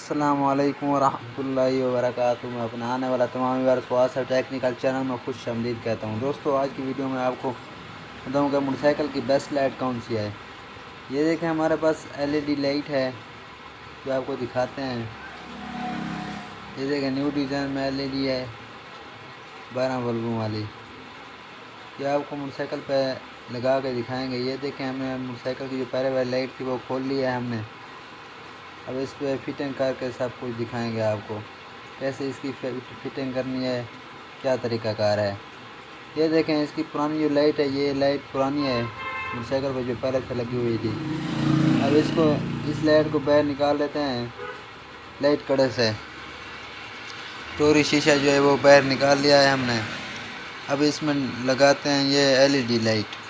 अस्सलामुअलैकुम वरहमतुल्लाहि वबरकातुहू। मैं अपना आने वाला तमाम व्यूअर्स को आसर टेक्निकल चैनल में खुश आमदीद कहता हूँ। दोस्तों, आज की वीडियो में आपको बताऊँगा मोटरसाइकिल की बेस्ट लाइट कौन सी है। ये देखें, हमारे पास LED लाइट है जो आपको दिखाते हैं। ये देखें, न्यू डिज़ाइन में LED है 12 बल्बों वाली। ये आपको मोटरसाइकिल पे लगा के दिखाएंगे। ये देखें, हमने मोटरसाइकिल की जो पहले वाली लाइट थी वो खोल ली है हमने। अब इस पर फिटिंग करके सब कुछ दिखाएंगे आपको, कैसे इसकी फिटिंग करनी है, क्या तरीक़ाकार है। ये देखें, इसकी पुरानी जो लाइट है, ये लाइट पुरानी है मोटरसाइकिल पर जो पहले से लगी हुई थी। अब इस लाइट को बाहर निकाल लेते हैं लाइट कड़े से। टोरी शीशा जो है वो बाहर निकाल लिया है हमने। अब इसमें लगाते हैं ये LED लाइट।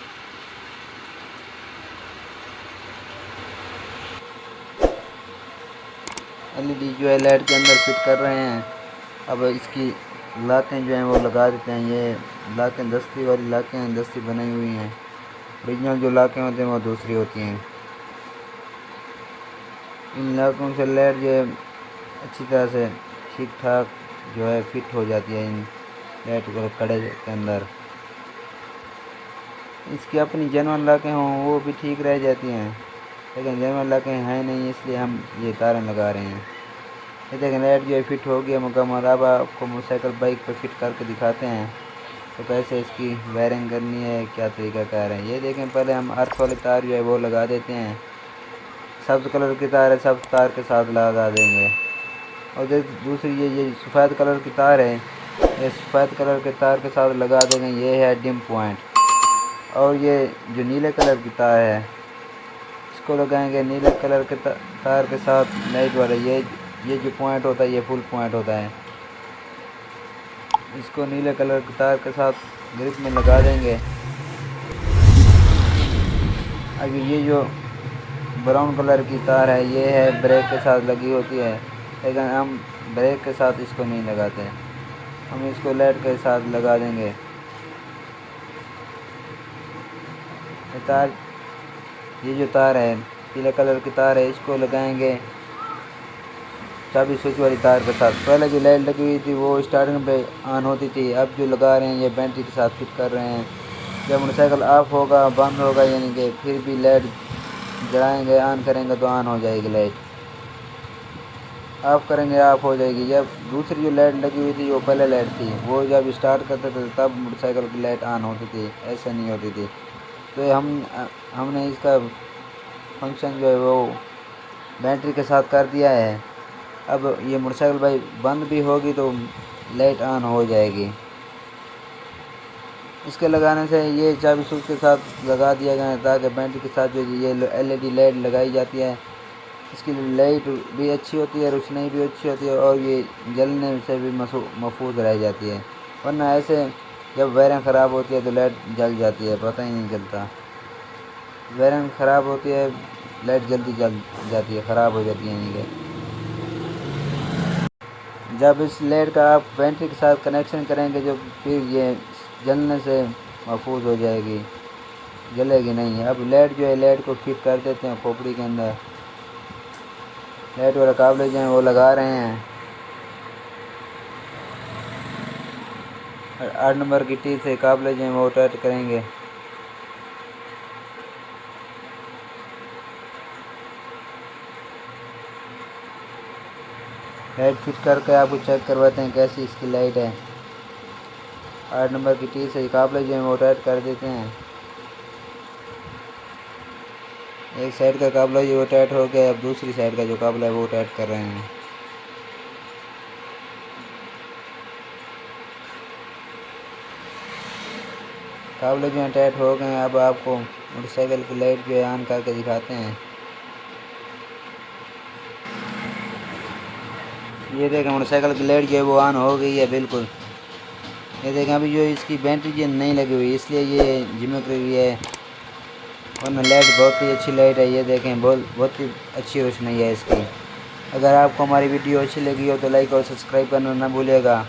LED जो है लाइट के अंदर फिट कर रहे हैं। अब इसकी लाकें जो हैं वो लगा देते हैं। ये लाकें दस्ती वाली लाकें हैं, दस्ती बनाई हुई हैं। ओरिजिनल जो लाकें होते हैं वो दूसरी होती हैं। इन लाकों से लाइट जो है अच्छी तरह से ठीक ठाक जो है फिट हो जाती है इन लाइट को कड़े के अंदर। इसकी अपनी जेनवन लाकें हों वो भी ठीक रह जाती हैं, लेकिन जेनवन लाकें हैं नहीं, इसलिए हम ये तारें लगा रहे हैं। ये देखें, लाइट जो है फिट हो गया मुकम्मल। अब आपको मोटरसाइकिल बाइक पर फिट करके दिखाते हैं तो कैसे इसकी वायरिंग करनी है, क्या तरीक़ाकार है। ये देखें, पहले हम अर्थ वाली तार जो है वो लगा देते हैं। सब्ज़ कलर की तार है, सब्ज़ तार के साथ लगा देंगे। और दूसरी ये सफ़ेद कलर की तार है, ये सफ़ेद कलर के तार के साथ लगा देंगे। ये है डिम पॉइंट। और ये जो नीले कलर की तार है इसको लगाएंगे नीले कलर के तार के साथ लाइट वाले। ये जो पॉइंट होता है ये फुल पॉइंट होता है। इसको नीले कलर के तार के साथ ग्रिप में लगा देंगे। अब ये जो ब्राउन कलर की तार है ये है ब्रेक के साथ लगी होती है, लेकिन हम ब्रेक के साथ इसको नहीं लगाते, हम इसको लाइट के साथ लगा देंगे। ये जो तार है पीले कलर की तार है, इसको लगाएंगे चाबी स्विच वाली तार के साथ। पहले जो लाइट लगी हुई थी वो स्टार्टिंग पे ऑन होती थी, अब जो लगा रहे हैं ये बैटरी के साथ फिट कर रहे हैं। जब मोटरसाइकिल ऑफ होगा, बंद होगा, यानी कि फिर भी लाइट जलाएंगे, ऑन करेंगे तो ऑन हो जाएगी लाइट, ऑफ़ करेंगे ऑफ हो जाएगी। जब दूसरी जो लाइट लगी हुई थी वो पहले लाइट थी, वो जब स्टार्ट करते थे तब मोटरसाइकिल की लाइट ऑन होती थी, ऐसे नहीं होती थी। तो हमने इसका फंक्शन जो है वो बैटरी के साथ कर दिया है। अब ये मोटरसाइकिल भाई बंद भी होगी तो लाइट ऑन हो जाएगी। इसके लगाने से ये चाबी स्विच के साथ लगा दिया गया है ताकि बैटरी के साथ जो ये LED लाइट लगाई जाती है इसकी लाइट भी अच्छी होती है, रोशनी भी अच्छी होती है और ये जलने से भी महफूज रह जाती है। वरना ऐसे जब वायरिंग ख़राब होती है तो लाइट जल जाती है, पता ही नहीं चलता। वायरिंग ख़राब होती है, लाइट जल्दी जल जाती है, ख़राब हो जाती है। यानी कि जब इस लाइट का आप बैटरी के साथ कनेक्शन करेंगे जो फिर ये जलने से महफूज हो जाएगी, जलेगी नहीं। अब लाइट जो है लाइट को फिट कर देते हैं खोपड़ी के अंदर। लाइट वाला काबले जो है वो लगा रहे हैं। 8 नंबर की टी से काबले जो हैं वो टाइट करेंगे। लाइट फिट करके आपको चेक करवाते हैं कैसी इसकी लाइट है। 8 नंबर की टी से काबले जो हैं वो टाइट कर देते हैं। एक साइड का काबला जो वो टाइट हो गया, अब दूसरी साइड का जो काबला है वो टाइट कर रहे हैं। काबले जो हैं टाइट हो गए हैं। अब आपको मोटरसाइकिल की लाइट जो है ऑन करके दिखाते हैं। ये देखें, मोटरसाइकिल की लाइट जो है वो ऑन हो गई है बिल्कुल। ये देखें, अभी जो इसकी बैटरी जो नहीं लगी हुई इसलिए ये झिमक रही है, वरना लाइट बहुत ही अच्छी लाइट है। ये देखें, बहुत ही अच्छी रोशनी है इसकी। अगर आपको हमारी वीडियो अच्छी लगी हो तो लाइक और सब्सक्राइब करना ना भूलिएगा।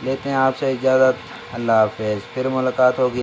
लेते हैं आपसे इजाज़त, अल्लाह हाफ़िज़। फिर मुलाकात होगी।